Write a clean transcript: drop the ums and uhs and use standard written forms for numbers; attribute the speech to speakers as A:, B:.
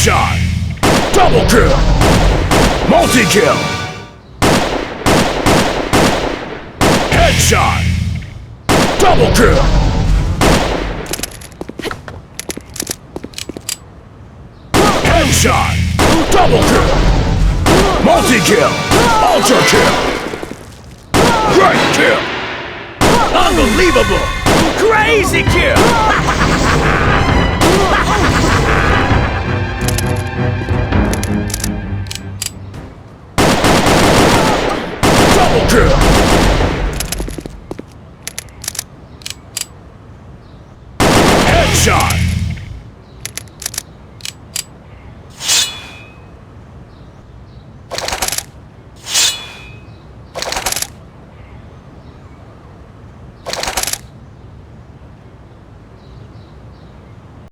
A: Headshot! Double kill! Multi-kill! Headshot! Double kill! Headshot! Double kill! Multi-kill! Ultra kill! Great kill! Unbelievable! Crazy kill!